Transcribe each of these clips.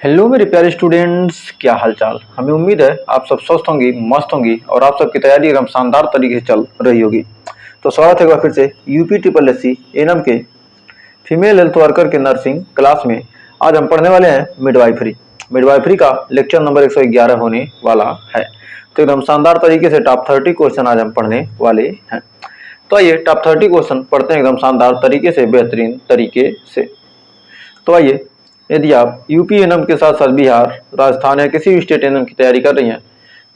Hello मेरे प्यारे students, क्या हाल चाल। हमें उम्मीद है आप सब स्वस्थ होंगी, मस्त होंगी और आप सबकी तैयारी एकदम शानदार तरीके से चल रही होगी। तो स्वागत है एक बार फिर से UP triple S C ANM के फीमेल हेल्थ वर्कर के नर्सिंग क्लास में। आज हम पढ़ने वाले हैं मिडवाइफरी। मिडवाइफरी का लेक्चर नंबर 111 होने वाला है। तो एकदम शानदार तरीके से टॉप 30 क्वेश्चन आज हम पढ़ने वाले हैं। तो आइए टॉप 30 क्वेश्चन पढ़ते हैं एकदम शानदार तरीके से, बेहतरीन तरीके से। तो आइए, यदि आप यूपी एनएम के साथ साथ बिहार, राजस्थान या किसी भी स्टेट एनएम की तैयारी कर रही हैं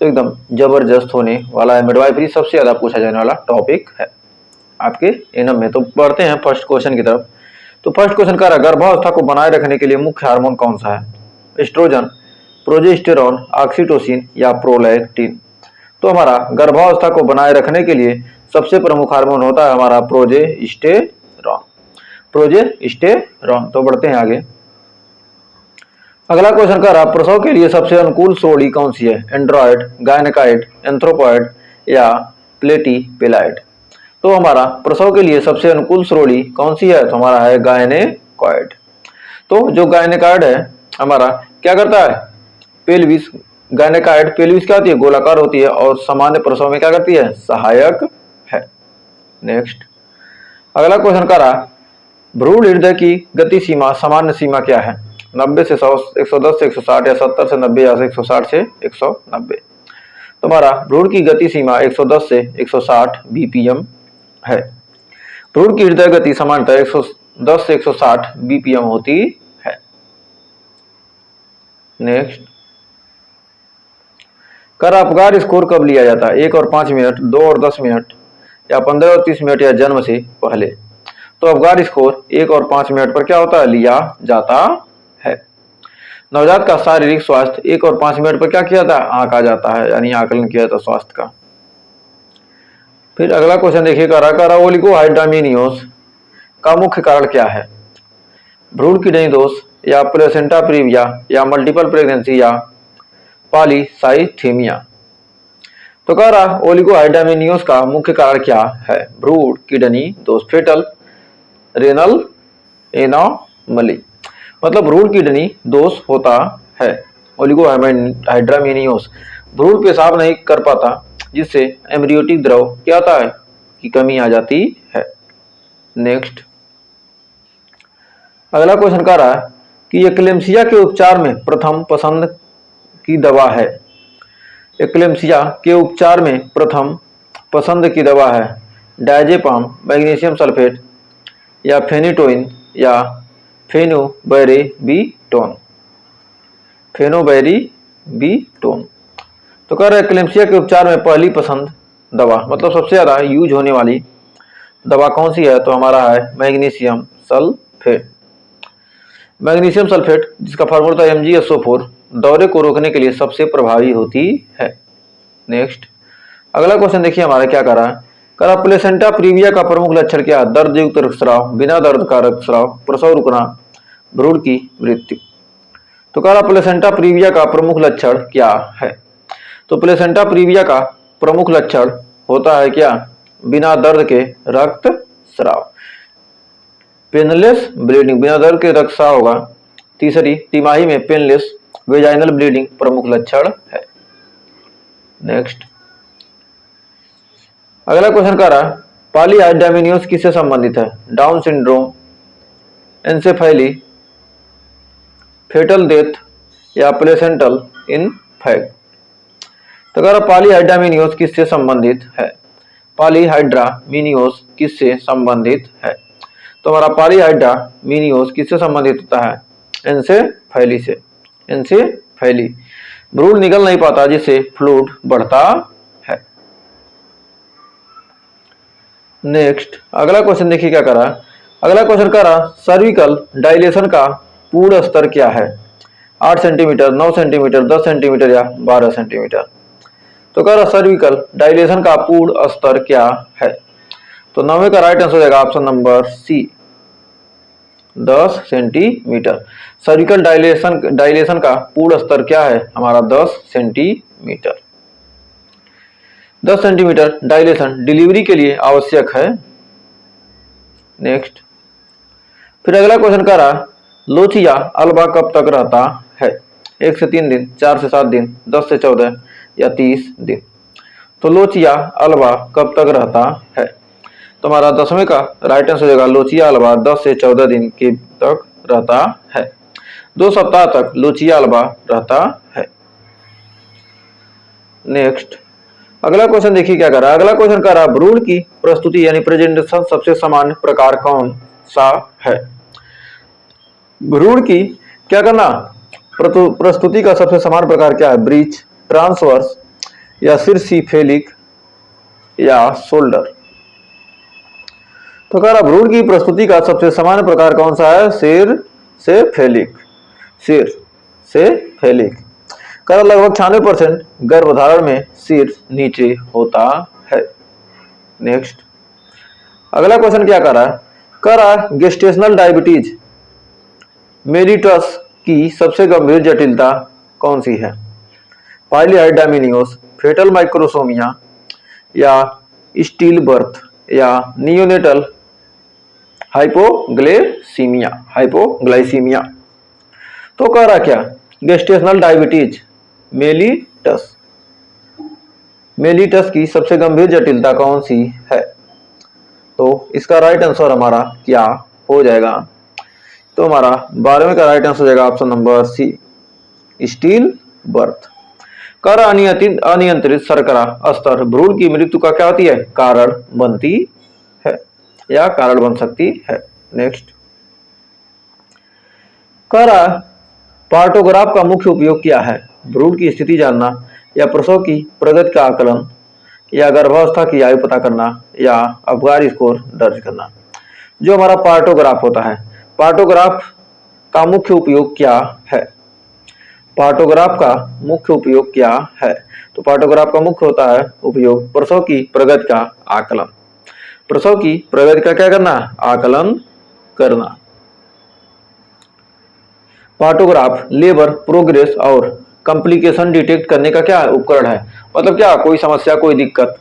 तो एकदम जबरदस्त होने वाला है। मिडवाइफरी सबसे ज्यादा पूछा जाने वाला टॉपिक है आपके एनएम में। तो बढ़ते हैं फर्स्ट क्वेश्चन की तरफ। तो फर्स्ट क्वेश्चन कह रहा है, गर्भावस्था को बनाए रखने के लिए मुख्य हार्मोन कौन सा है? एस्ट्रोजन, प्रोजेस्टेरॉन, ऑक्सीटोसिन या प्रोलैक्टिन? तो हमारा गर्भावस्था को बनाए रखने के लिए सबसे प्रमुख हार्मोन होता है हमारा प्रोजेस्टेरॉन। प्रोजेस्टेरॉन। तो बढ़ते हैं आगे। अगला क्वेश्चन कर रहा, प्रसव के लिए सबसे अनुकूल श्रोणि कौन सी है? एंड्रॉयड, गायनेकाइड, एंथ्रोपॉइड या प्लेटीपेलाइड? तो हमारा प्रसव के लिए सबसे अनुकूल श्रोणि कौन सी है? तो हमारा है गायनेकॉइड। तो जो गायनेकॉइड है हमारा क्या करता है? पेल्विस, गायनेकॉइड पेल्विस क्या होती है? गोलाकार होती है और सामान्य प्रसव में क्या करती है? सहायक है। नेक्स्ट अगला क्वेश्चन कर रहा, भ्रूण हृदय की गति सीमा, सामान्य सीमा क्या है? 90 से 100, 110 से 160 या 70 से 90 या 160 से 190? तो हमारा भ्रूण की गति सीमा 110 से 160 बीपीएम है। भ्रूण की हृदय गति सामान्यतः 110 से 160 बीपीएम होती है। नेक्स्ट कर अपगार स्कोर कब लिया जाता है? 1 और 5 मिनट, 2 और 10 मिनट या 15 और 30 मिनट या जन्म से पहले? तो अपगार स्कोर 1 और 5 मिनट पर क्या होता है? लिया जाता है। नवजात का शारीरिक स्वास्थ्य 1 और 5 मिनट पर क्या किया जाता है? आंका जाता है, यानी आकलन किया जाता है स्वास्थ्य का। फिर अगला क्वेश्चन देखिए, ओलिगोहाइड्रामिनियोस का मुख्य कारण क्या है? भ्रूण किडनी दोष या प्लेसेंटा प्रीविया या मल्टीपल प्रेगनेंसी या पॉलीसाइथेमिया? तो कह रहा ओलिगोहाइड्रामिनियोस का मुख्य कारण क्या है? भ्रूण किडनी दोष, फेटल रेनल एनोमली, मतलब भ्रूण किडनी दोष होता है। ओलिगोहाइड्रामिनियोस भ्रूण पेशाब नहीं कर पाता, जिससे एम्ब्रियोटिक द्रव क्या होता है की कमी आ जाती है। नेक्स्ट अगला क्वेश्चन कह रहा है कि एक्लेम्सिया के उपचार में प्रथम पसंद की दवा है। एक्लेम्सिया के उपचार में प्रथम पसंद की दवा है डायजेपाम, मैग्नीशियम सल्फेट या फेनिटोइन या फेनोबैरिबिटोन? फेनोबैरिबिटोन। तो कह रहे हैं एक्लेम्सिया के उपचार में पहली पसंद दवा, मतलब सबसे ज्यादा यूज होने वाली दवा कौन सी है? तो हमारा है मैग्नीशियम सल्फेट। मैग्नीशियम सल्फेट जिसका फार्मूला था MgSO4, दौरे को रोकने के लिए सबसे प्रभावी होती है। नेक्स्ट अगला क्वेश्चन देखिए हमारा क्या कर रहा है, करा प्लेसेंटा प्रीविया का प्रमुख लक्षण क्या है? दर्द युक्त रक्तस्राव, बिना दर्द का रक्तस्राव, प्रसव रुकना, भ्रूण की मृत्यु? तो करा प्लेसेंटा प्रीविया का प्रमुख लक्षण क्या है? तो प्लेसेंटा प्रीविया का प्रमुख लक्षण होता है क्या? बिना दर्द के रक्तस्राव, पेनलेस ब्लीडिंग, बिना दर्द के रक्तस्राव होगा। तीसरी तिमाही में पेनलेस वेजाइनल ब्लीडिंग प्रमुख लक्षण है। नेक्स्ट अगला क्वेश्चन कह रहा है, पॉलीहाइड्रामिनियोस किससे संबंधित है? डाउन सिंड्रोम, एंसेफेली, फेटल डेथ या प्लेसेंटल इनफेक्ट? तो कह रहा पॉलीहाइड्रामिनियोस किससे संबंधित है? पॉलीहाइड्रामिनियोस किससे संबंधित है? तो हमारा पॉलीहाइड्रामिनियोस किससे संबंधित होता है? एंसेफेली से। एंसेफेली, भ्रूण निकल नहीं पाता जिससे फ्लूइड बढ़ता है। नेक्स्ट अगला क्वेश्चन देखिए क्या करा। अगला क्वेश्चन करा सर्विकल डायलेशन का पूर्ण स्तर क्या है? 8 सेंटीमीटर, 9 सेंटीमीटर, 10 सेंटीमीटर या 12 सेंटीमीटर? तो कह रहा सर्विकल डायलेशन का पूर्ण स्तर क्या है? तो 9 का राइट आंसर हो जाएगा option number C, 10 centimetre. Cervical dilation का पूर्ण स्तर क्या है? हमारा 10 सेंटीमीटर। 10 सेंटीमीटर डायलेशन डिलीवरी के लिए आवश्यक है। नेक्स्ट फिर अगला क्वेश्चन कह रहा लोचिया अल्बा कब तक रहता है? 1 से 3 दिन, 4 से 7 दिन, 10 से 14 या 30 दिन। तो लोचिया अल्बा कब तक रहता है? तो हमारा 10वें का राइट आंसर हो जाएगा लोचिया अल्बा 10 से 14 दिन के तक रहता है। 2 सप्ताह तक लोचिया अल्बा रहता है। नेक्स्ट अगला क्वेश्चन देखिए क्या कर रहा है। अगला क्वेश्चन कर रहा है भ्रूण की प्रस्तुति यानी प्रेजेंटेशन सबसे सामान्य प्रकार कौन सा है? भ्रूण की क्या करना, प्रस्तुति का सबसे सामान्य प्रकार क्या है? ब्रीच, ट्रांसवर्स या शीर्षफेलिक या शोल्डर। तो कह रहा भ्रूण की प्रस्तुति का सबसे सामान्य प्रकार कौन सा है? सिर से फेलिक, सिर से फेलिक। कह रहा लगभग 96% गर्भधारण में सिर नीचे होता है। नेक्स्ट अगला क्वेश्चन क्या कर रहा है? कह रहा है गेस्टेशनल डायबिटीज मेलिटस की सबसे गंभीर जटिलता कौन सी है? पाइलिहाइडामिनियोस, फेटल माइक्रोसोमिया या स्टील बर्थ या नियोनेटल हाइपोग्लाइसीमिया, हाइपोग्लाइसीमिया। तो कह रहा क्या? गेस्टेशनल डायबिटीज मेलिटस, मेलिटस की सबसे गंभीर जटिलता कौन सी है? तो इसका राइट आंसर हमारा क्या हो जाएगा? तो हमारा 12वें का राइट आंसर हो जाएगा option number C, stillbirth. कर अनियंत्रित शर्करा स्तर भ्रूण की मृत्यु का क्या होती है? कारण बनती है या कारण बन सकती है। नेक्स्ट कर पार्टोग्राफ का मुख्य उपयोग क्या है? भ्रूण की स्थिति जानना या प्रसव की प्रगति का आकलन या गर्भावस्था की आयु पता करना या अबगार स्कोर दर्ज करना। जो हमारा पार्टोग्राफ होता है, पार्टोग्राफ का मुख्य उपयोग क्या है? पार्टोग्राफ का मुख्य उपयोग क्या है? तो पार्टोग्राफ का मुख्य होता है उपयोग प्रसव की प्रगति का आकलन, प्रसव की प्रगति का क्या करना? आकलन करना। पार्टोग्राफ लेबर प्रोग्रेस और कॉम्प्लिकेशन डिटेक्ट करने का क्या उपकरण है? मतलब क्या कोई समस्या, कोई दिक्कत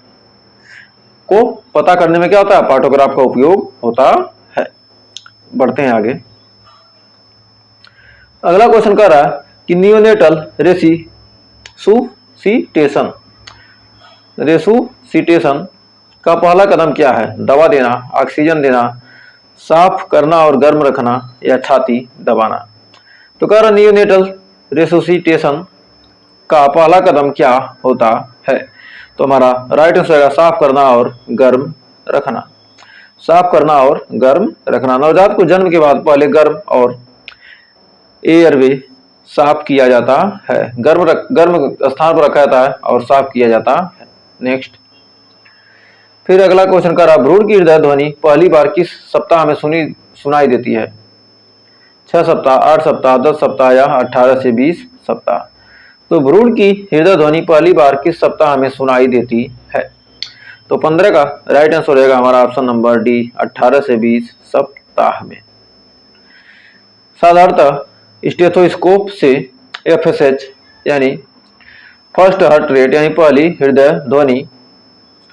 को पता करने में क्या होता है? पार्टोग्राफ का उपयोग होता है। बढ़ते हैं आगे। अगला क्वेश्चन कह रहा है कि नियोनेटल रेसुसिटेशन, रेसुसिटेशन का पहला कदम क्या है? दवा देना, ऑक्सीजन देना, साफ करना और गर्म रखना या छाती दबाना। तो कह रहा नियोनेटल रेसुसिटेशन का पहला कदम क्या होता है? तो हमारा राइट आंसर है साफ करना और गर्म रखना, साफ करना और गर्म रखना। नवजात को जन्म के बाद पहले गर्म और एयरवे साफ किया जाता है, गर्म स्थान पर रखा जाता है और साफ किया जाता है। नेक्स्ट फिर अगला क्वेश्चन कर रहा भ्रूण की हृदय ध्वनि पहली बार किस सप्ताह में सुनाई देती है? 6 सप्ताह, 8 सप्ताह, 10 सप्ताह या 18 से 20 सप्ताह। तो भ्रूण की हृदय ध्वनि पहली बार किस सप्ताह में सुनाई देती है? तो 15 का राइट आंसर रहेगा हमारा ऑप्शन नंबर डी, 18 से 20 सप्ताह में। साधारणतः स्टेथोस्कोप से एफएसएच यानी फर्स्ट हार्ट रेट यानी पहली हृदय ध्वनि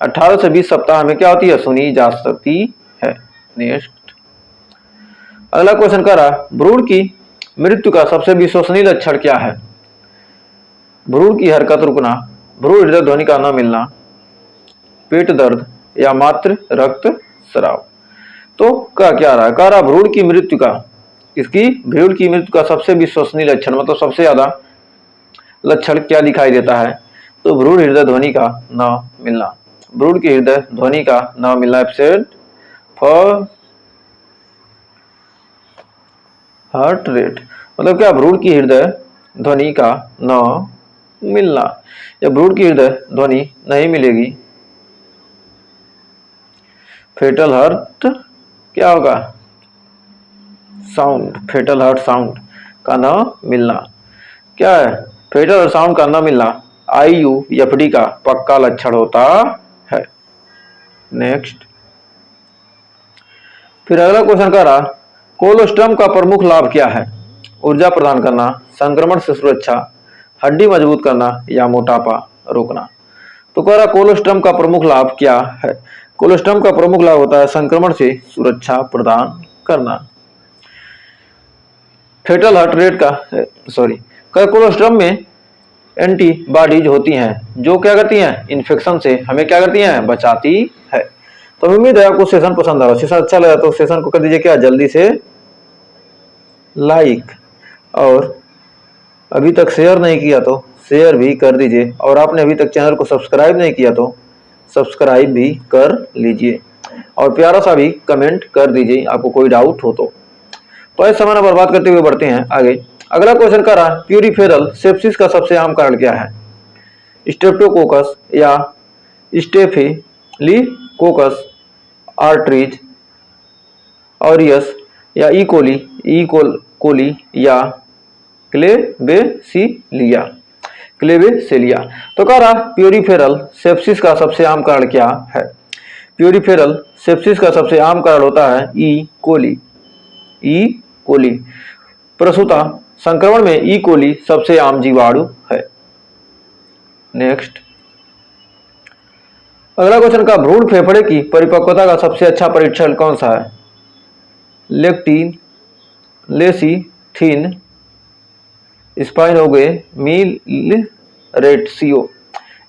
18 से 20 सप्ताह में क्या होती है? सुनी जा सकती है। नेक्स्ट अगला क्वेश्चन कर रहा भ्रूण की मृत्यु का सबसे विश्वसनीय लक्षण क्या है? भ्रूण की हरकत रुकना, भ्रूण हृदय ध्वनि का न मिलना, पेट दर्द या मात्र रक्त स्राव। तो क्या रहा है? कह रहा भ्रूण की मृत्यु का, इसकी भ्रूण की मृत्यु का सबसे विश्वसनीय लक्षण मतलब सबसे ज्यादा लक्षण क्या दिखाई देता है? तो भ्रूण हृदय ध्वनि का न मिलना, भ्रूण की हृदय ध्वनि का न मिलना, एब्सेंट फॉर हार्ट रेट मतलब क्या? भ्रूण की हृदय ध्वनि का न मिलना। या भ्रूण की हृदय ध्वनि नहीं मिलेगी, फेटल हार्ट क्या होगा? साउंड, फेटल हार्ट साउंड का न मिलना। क्या है? फेटल हार्ट साउंड का न मिलना IUFD का पक्का लक्षण होता है। नेक्स्ट फिर अगला क्वेश्चन का रहा कोलोस्टम का प्रमुख लाभ क्या है? ऊर्जा प्रदान करना, संक्रमण से सुरक्षा, हड्डी मजबूत करना या मोटापा रोकना। तो कह रहा कोलोस्टम का प्रमुख लाभ क्या है? कोलोस्टम का प्रमुख लाभ होता है संक्रमण से सुरक्षा प्रदान करना। फेटल हार्ट रेट का कोलोस्ट्रम में एंटीबॉडीज होती हैं जो क्या करती हैं, इन्फेक्शन से हमें क्या करती हैं, बचाती है। तो उम्मीद है आपको सेशन पसंद आया। सेशन अच्छा लगा तो सेशन को कर दीजिए क्या, जल्दी से लाइक, और अभी तक शेयर नहीं किया तो शेयर भी कर दीजिए, और आपने अभी तक चैनल को सब्सक्राइब नहीं किया तो सब्सक्राइब भी कर लीजिए, और प्यारा सा भी कमेंट कर दीजिए आपको कोई डाउट हो तो। इस समय बर्बाद करते हुए बढ़ते हैं आगे। अगला क्वेश्चन कर रहा है, प्यूरिफेरल सेप्सिस का सबसे आम कारण क्या है? स्ट्रेप्टोकोकस या स्टेफिलिकोकस आर्ट्रीज ऑरियस या ई कोली या क्लेबेसिलिया। तो कह रहा प्यूरिफेरल सेप्सिस का सबसे आम कारण क्या है? प्यूरिफेरल सेप्सिस का सबसे आम कारण होता है ई कोली। प्रसूता संक्रमण में ई कोली सबसे आम जीवाणु है। नेक्स्ट, अगला क्वेश्चन का, भ्रूण फेफड़े की परिपक्वता का सबसे अच्छा परीक्षण कौन सा है? लेसीथिन, स्पाइनोगेमिल रेट्सियो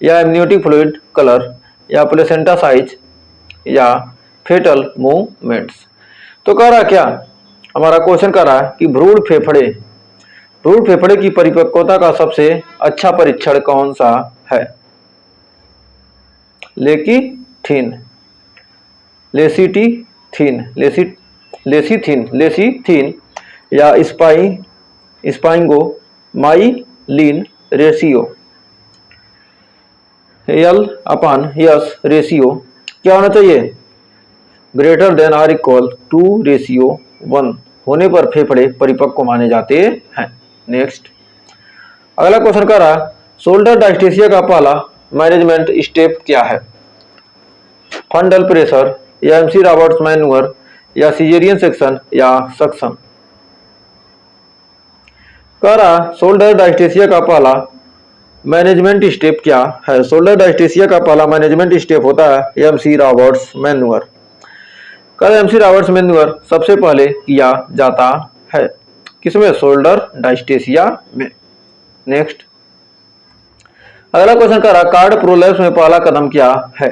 या एमनियोटिक फ्लूइड कलर या प्लेसेंटा साइज या फेटल मूवमेंट्स। तो कह रहा क्या, हमारा क्वेश्चन कह रहा है कि भ्रूण फेफड़े की परिपक्वता का सबसे अच्छा परीक्षण कौन सा है? लेसीथिन या स्पाइंगोमाइलिन रेशियो, L/S रेशियो क्या होना चाहिए? Greater than or equal to ratio 1 होने पर फेफड़े परिपक्व माने जाते हैं। नेक्स्ट, अगला क्वेश्चन कर रहा है, शोल्डर डायस्टेसिया का पहला मैनेजमेंट स्टेप क्या है? फंडल प्रेशर या एमसी रॉबर्ट्स मैन्यूअर या सिजेरियन सेक्शन या सक्शन। कह रहा शोल्डर डायस्टेसिया का पहला मैनेजमेंट स्टेप क्या है? शोल्डर डायस्टेसिया का पहला मैनेजमेंट स्टेप होता है एमसी रॉबर्ट्स मैन्यूअर। कल एमसी रॉबर्ट्स मैन्यूअर सबसे पहले किया जाता है किसमें? शोल्डर डायस्टेसिया में। नेक्स्ट, अगला क्वेश्चन कर रहा, कार्ड प्रोलैप्स में पहला कदम क्या है?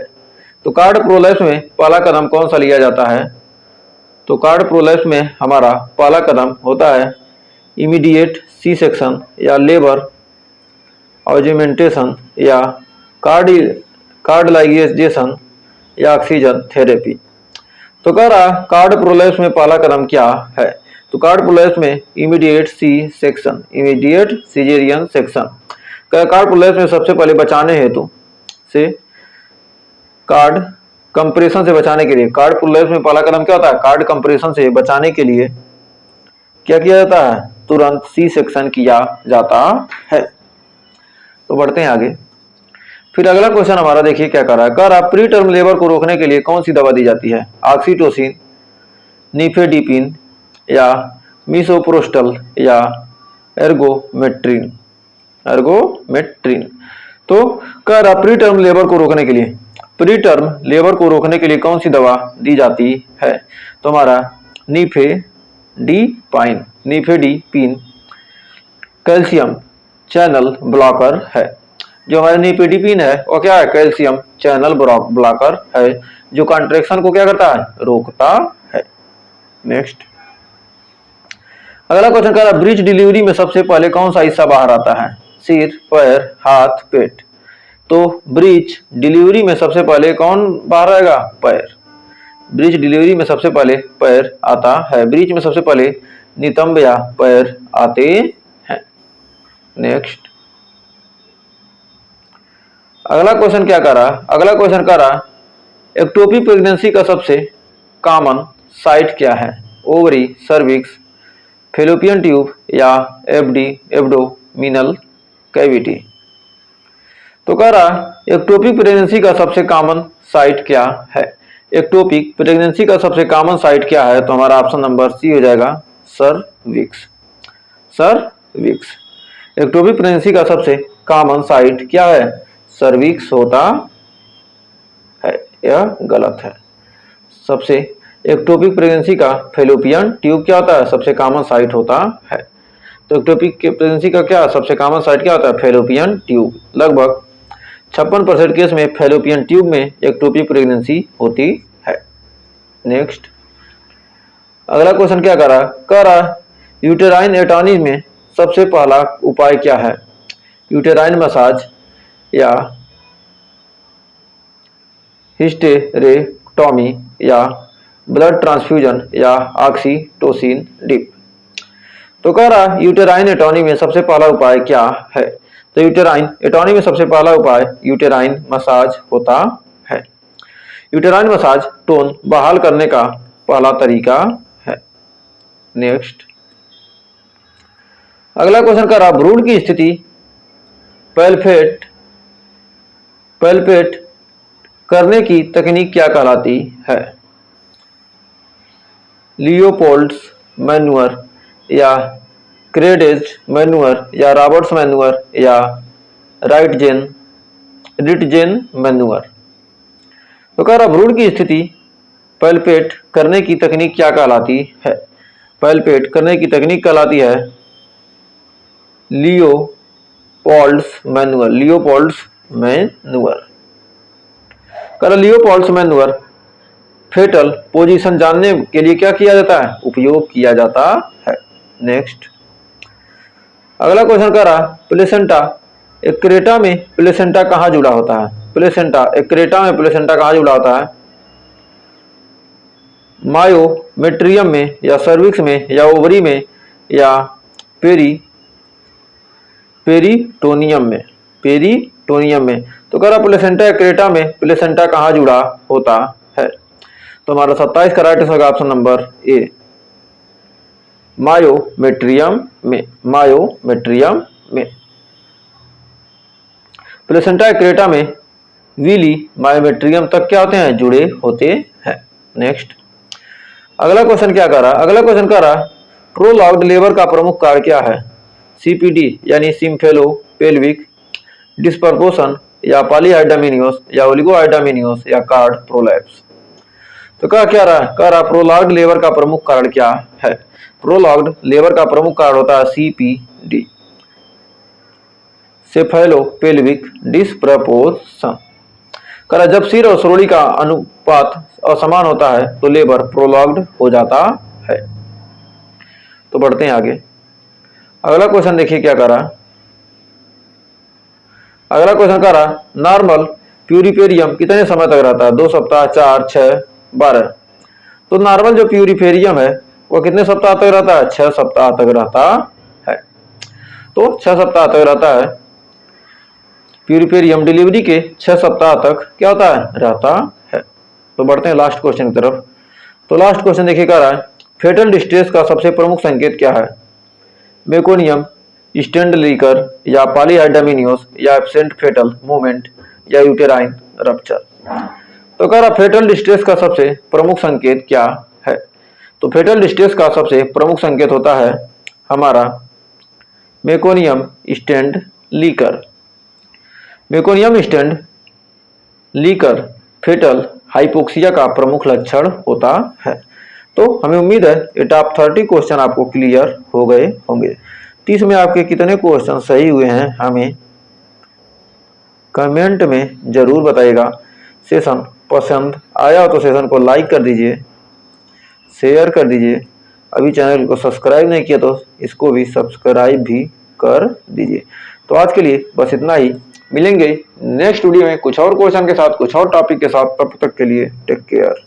तो कार्ड प्रोलैप्स में पहला कदम कौन सा लिया जाता है? तो कार्ड प्रोलैप्स में हमारा पहला कदम होता है इमीडिएट सी सेक्शन या लेबर ऑजमेंटेशन या कार्डिलाइजेशन या ऑक्सीजन थेरेपी। तो कह रहा कार्ड प्रोलैप्स में पहला कदम क्या है? तो कार्ड प्रोलैप्स में immediate caesarean section. Card prolapse में सबसे पहले बचाने हेतु से कार्ड कंप्रेशन से बचाने के लिए, कार्ड प्रोलैप्स में पहला कदम क्या होता है? कार्ड कंप्रेशन से बचाने के लिए क्या किया जाता है? तुरंत सी सेक्शन किया जाता है। तो बढ़ते हैं आगे। फिर अगला क्वेश्चन हमारा देखिए क्या कर रहा है। कह रहा प्री टर्म लेबर को रोकने के लिए कौन सी दवा दी जाती है? ऑक्सीटोसिन, निफेडिपिन या मिसोप्रोस्टल या एर्गोमेट्रिन। तो कह रहा प्री टर्म लेबर को रोकने के लिए कौन सी दवा दी जाती है? तो हमारा निफेडिपिन कैल्शियम चैनल ब्लॉकर है। जो हमारा निफेडिपिन है वो क्या है? कैल्शियम चैनल ब्लॉकर है जो कॉन्ट्रैक्शन को क्या करता है? रोकता है। नेक्स्ट, अगला क्वेश्चन कर रहा है, ब्रीच डिलीवरी में सबसे पहले कौन सा हिस्सा बाहर आता है? सिर, पैर, हाथ, पेट। तो ब्रीच डिलीवरी में सबसे पहले कौन बाहर आएगा? पैर। ब्रीच डिलीवरी में सबसे पहले पैर आता है। ब्रीच में सबसे पहले नितंब या पैर आते हैं। नेक्स्ट, अगला क्वेश्चन क्या कर रहा? अगला क्वेश्चन कर रहा एक्टोपिक प्रेगनेंसी का सबसे कॉमन साइट क्या है? ओवरी, सर्विक्स, फेलोपियन ट्यूब या एब्डोमिनल कैविटी। तो कह रहा एक्टोपिक प्रेगनेंसी का सबसे कॉमन साइट क्या है? एक्टोपिक प्रेगनेंसी का सबसे कॉमन साइट क्या है? तो हमारा ऑप्शन नंबर सी हो जाएगा, सर्विक्स। एक्टोपिक प्रेगनेंसी का सबसे कॉमन साइट क्या है? सर्विक्स होता है। यह गलत है। सबसे एक्टोपिक प्रेगनेंसी का फेलोपियन ट्यूब क्या होता है? सबसे कॉमन साइट होता है। तो एक्टोपिक प्रेगनेंसी का क्या सबसे कॉमन साइट क्या होता है? Fallopian tube. लगभग 56% केस में फैलोपियन ट्यूब में एक्टोपिक प्रेगनेंसी होती है। नेक्स्ट, अगला क्वेश्चन क्या कह रहा यूटेराइन एटॉनी में सबसे पहला उपाय क्या है? यूटेराइन मसाज या हिस्टेरेक्टोमी या ब्लड ट्रांसफ्यूजन या ऑक्सीटोसिन डिप। तो कह रहा यूटेराइन एटॉनी में सबसे पहला उपाय क्या है? तो यूटेराइन एटॉनी में सबसे पहला उपाय यूटेराइन मसाज होता है। यूटेराइन मसाज टोन बहाल करने का पहला तरीका है। नेक्स्ट, अगला क्वेश्चन कह रहा भ्रूण की स्थिति पैल्पेट करने की तकनीक क्या कहलाती है? लियोपोल्ड्स मैन्युअर या क्रेडेज मैन्युअर या रॉबर्ट्स मैन्युअर या रिटजेन मैन्युअर। तो कह रहा भ्रूण की स्थिति पैल्पेट करने की तकनीक क्या कहलाती है? पैल्पेट करने की तकनीक कहलाती है लियोपोल्ड्स मैन्युअर। कह रहा लियोपोल्ड्स मैन्युअर फेटल पोजीशन जानने के लिए क्या किया जाता है? उपयोग किया जाता है। नेक्स्ट, अगला क्वेश्चन कह रहा प्लेसेंटा एक्रेटा में प्लेसेंटा कहाँ जुड़ा होता है? प्लेसेंटा एक्रेटा में प्लेसेंटा कहाँ जुड़ा होता है? मायोमेट्रियम में या सर्विक्स में या ओवरी में या पेरिटोनियम में। तो कह रहा प्लेसेंटा एक्रेटा में प्लेसेंटा कहाँ जुड़ा होता है? तो हमारा 27 का right answer option number A, myometrium में। प्लेसेंटा एक्रेटा में विली मायोमेट्रियम तक क्या होते हैं? जुड़े होते हैं। नेक्स्ट, अगला क्वेश्चन क्या कर रहा? अगला क्वेश्चन कह रहा प्रोलॉन्ग्ड लेबर का प्रमुख कारण क्या है? सीपीडी यानी सिम्फेलोपेल्विक डिस्प्रपोर्शन या पॉलीहाइड्रामिनियोस या ओलिगोहाइड्रामिनियोस या कार्ड प्रोलैप्स। तो कह रहा प्रोलॉन्ग्ड लेबर का प्रमुख कारण क्या है? प्रोलॉन्ग्ड लेबर का प्रमुख कारण होता है सीपीडी, सेफेलोपेल्विक डिस्प्रपोर्शन। कह रहा जब सिर और श्रोणि का अनुपात असमान होता है तो लेबर प्रोलॉन्ग्ड हो जाता है। तो बढ़ते हैं आगे। अगला क्वेश्चन देखिए क्या कर रहा। अगला क्वेश्चन कह रहा नॉर्मल प्यूरिपेरियम कितने समय तक रहता है? 2 सप्ताह, 4, 6, 12। तो नॉर्मल जो प्यूरिपेरियम है वो कितने सप्ताह तक रहता है? 6 सप्ताह तक रहता है। तो 6 सप्ताह तक रहता है प्यूरिपेरियम। डिलीवरी के 6 सप्ताह तक क्या होता है? रहता है। तो बढ़ते हैं लास्ट क्वेश्चन की तरफ। तो लास्ट क्वेश्चन देखिए क्या रहा है फेटल डिस्ट्रेस का सबसे प्रमुख संकेत क्या है? मेकोनियम स्टैंड लीकर या पॉलीहाइड्रामिनियोस या एब्सेंट फेटल मूवमेंट या यूटेराइन रप्चर। तो कह रहा फेटल डिस्ट्रेस का सबसे प्रमुख संकेत क्या है? तो फेटल डिस्ट्रेस का सबसे प्रमुख संकेत होता है हमारा meconium stained liquor. Meconium stained liquor fetal hypoxia का प्रमुख लक्षण होता है। तो हमें उम्मीद है ये टॉप 30 क्वेश्चन आपको क्लियर हो गए होंगे। 30 में आपके कितने क्वेश्चन सही हुए हैं हमें कमेंट में जरूर बताइएगा। सेशन पसंद आया हो तो सेशन को लाइक कर दीजिए, शेयर कर दीजिए। अभी चैनल को सब्सक्राइब नहीं किया तो इसको भी सब्सक्राइब भी कर दीजिए। तो आज के लिए बस इतना ही। मिलेंगे नेक्स्ट वीडियो में कुछ और क्वेश्चन के साथ, कुछ और टॉपिक के साथ। तब तक के लिए टेक केयर।